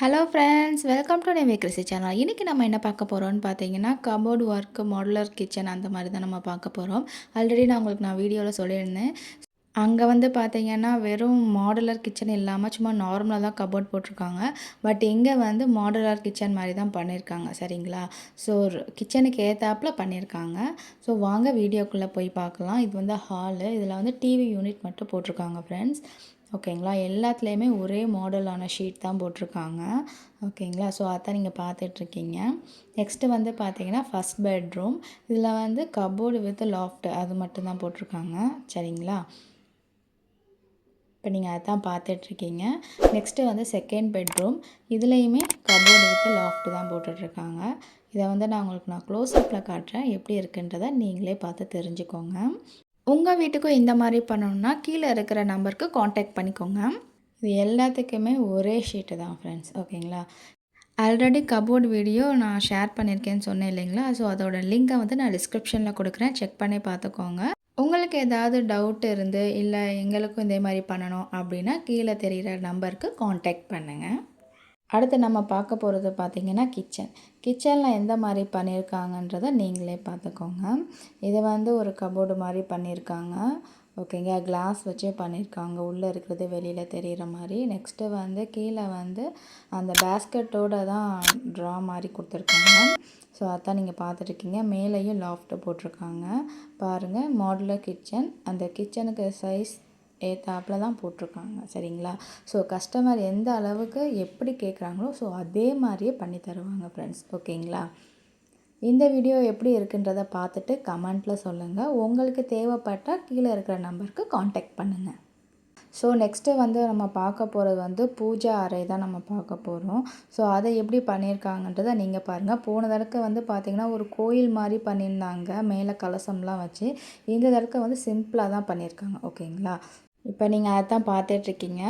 Hello friends, welcome to நேவே கிறிஸி channel. இன்றைக்கி நம்ம என்ன பார்க்க போகிறோம்னு பார்த்தீங்கன்னா, கபோர்டு ஒர்க்கு, மாடுலர் கிச்சன் அந்த மாதிரி தான் நம்ம பார்க்க போகிறோம். ஆல்ரெடி நான் வீடியோவில் சொல்லியிருந்தேன். அங்கே வந்து பார்த்தீங்கன்னா, வெறும் மாடுலர் கிச்சன் இல்லாமல் சும்மா நார்மலாக தான் கபோர்ட் போட்டிருக்காங்க. பட் இங்கே வந்து மாடுலர் கிச்சன் மாதிரி தான் பண்ணியிருக்காங்க, சரிங்களா? ஸோ கிச்சனுக்கு ஏற்றாப்புல பண்ணியிருக்காங்க. ஸோ வாங்க வீடியோக்குள்ளே போய் பார்க்கலாம். இது வந்து ஹாலு. இதில் வந்து டிவி யூனிட் மட்டும் போட்டிருக்காங்க ஃப்ரெண்ட்ஸ். ஓகேங்களா? எல்லாத்துலேயுமே ஒரே மாடலான ஷீட் தான் போட்டிருக்காங்க. ஓகேங்களா? ஸோ அதான் நீங்கள் பார்த்துட்ருக்கீங்க. நெக்ஸ்ட்டு வந்து பார்த்தீங்கன்னா, ஃபஸ்ட் பெட்ரூம். இதில் வந்து கபோர்டு வித் லாஃப்ட் அது மட்டும் தான் போட்டிருக்காங்க, சரிங்களா? இப்போ நீங்கள் அதான் பார்த்துட்ருக்கீங்க. நெக்ஸ்ட்டு வந்து செகண்ட் பெட்ரூம். இதுலேயுமே கபோர்டு வித் லாஃப்ட் தான் போட்டுட்ருக்காங்க. இதை வந்து நான் க்ளோஸ்அப்பில் காட்டுறேன். எப்படி இருக்குன்றதை நீங்களே பார்த்து தெரிஞ்சுக்கோங்க. உங்கள் வீட்டுக்கும் இந்த மாதிரி பண்ணணுன்னா கீழே இருக்கிற நம்பருக்கு காண்டாக்ட் பண்ணிக்கோங்க. இது எல்லாத்துக்குமே ஒரே ஷீட்டு தான் ஃப்ரெண்ட்ஸ், ஓகேங்களா? ஆல்ரெடி கபோர்டு வீடியோ நான் ஷேர் பண்ணியிருக்கேன்னு சொன்னேன் இல்லைங்களா? ஸோ அதோட லிங்க்கை வந்து நான் டிஸ்கிரிப்ஷனில் கொடுக்குறேன், செக் பண்ணி பார்த்துக்கோங்க. உங்களுக்கு ஏதாவது டவுட் இருந்து இல்லை எங்களுக்கும் இதே மாதிரி பண்ணணும் அப்படின்னா கீழே தெரிகிற நம்பருக்கு காண்டாக்ட் பண்ணுங்கள். அடுத்து நம்ம பார்க்க போகிறது பார்த்திங்கன்னா கிச்சனில் எந்த மாதிரி பண்ணியிருக்காங்கன்றதை நீங்களே பார்த்துக்கோங்க. இதை வந்து ஒரு கபோர்டு மாதிரி பண்ணியிருக்காங்க, ஓகேங்க. கிளாஸ் வச்சே பண்ணியிருக்காங்க, உள்ளே இருக்கிறது வெளியில் தெரிகிற மாதிரி. நெக்ஸ்ட்டு வந்து கீழே வந்து அந்த பேஸ்கெட்டோடு தான் ட்ரா மாதிரி கொடுத்துருக்காங்க. ஸோ அதான் நீங்கள் பார்த்துட்ருக்கீங்க. மேலேயும் லாஃப்ட்டு போட்டிருக்காங்க பாருங்கள். மாடுலர் கிச்சன், அந்த கிச்சனுக்கு சைஸ் ஏற்றாப்புல தான் போட்டிருக்காங்க, சரிங்களா? ஸோ கஸ்டமர் எந்த அளவுக்கு எப்படி கேட்குறாங்களோ ஸோ அதே மாதிரியே பண்ணி தருவாங்க ஃப்ரெண்ட்ஸ், ஓகேங்களா? இந்த வீடியோ எப்படி இருக்குன்றதை பார்த்துட்டு கமெண்ட்டில் சொல்லுங்கள். உங்களுக்கு தேவைப்பட்டால் கீழே இருக்கிற நம்பருக்கு காண்டாக்ட் பண்ணுங்கள். ஸோ நெக்ஸ்ட்டு வந்து நம்ம பார்க்க போகிறது வந்து பூஜா அறை தான் நம்ம பார்க்க போகிறோம். ஸோ அதை எப்படி பண்ணியிருக்காங்கன்றதை நீங்கள் பாருங்கள். போன தடவை வந்து பார்த்திங்கன்னா ஒரு கோயில் மாதிரி பண்ணியிருந்தாங்க, மேலே கலசம்லாம் வச்சு. இந்த தடவை வந்து சிம்பிளாக தான் பண்ணியிருக்காங்க, ஓகேங்களா? இப்போ நீங்கள் அதை தான் பார்த்துட்ருக்கீங்க.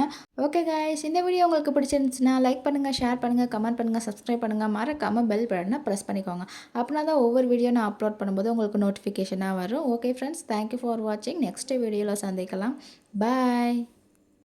ஓகே காய்ஸ், இந்த வீடியோ உங்களுக்கு பிடிச்சிருந்துச்சுன்னா லைக் பண்ணுங்கள், ஷேர் பண்ணுங்கள், கமெண்ட் பண்ணுங்கள், சப்ஸ்கிரைப் பண்ணுங்கள். மறக்காமல் பெல் பட்டனை ப்ரெஸ் பண்ணிக்கோங்க. அப்படின்னா தான் ஒவ்வொரு வீடியோ நான் அப்லோட் பண்ணும்போது உங்களுக்கு நோட்டிஃபிகேஷனாக வரும். ஓகே ஃப்ரெண்ட்ஸ், தேங்க்யூ ஃபார் வாட்சிங். நெக்ஸ்ட் வீடியோவில் சந்திக்கலாம். பாய்.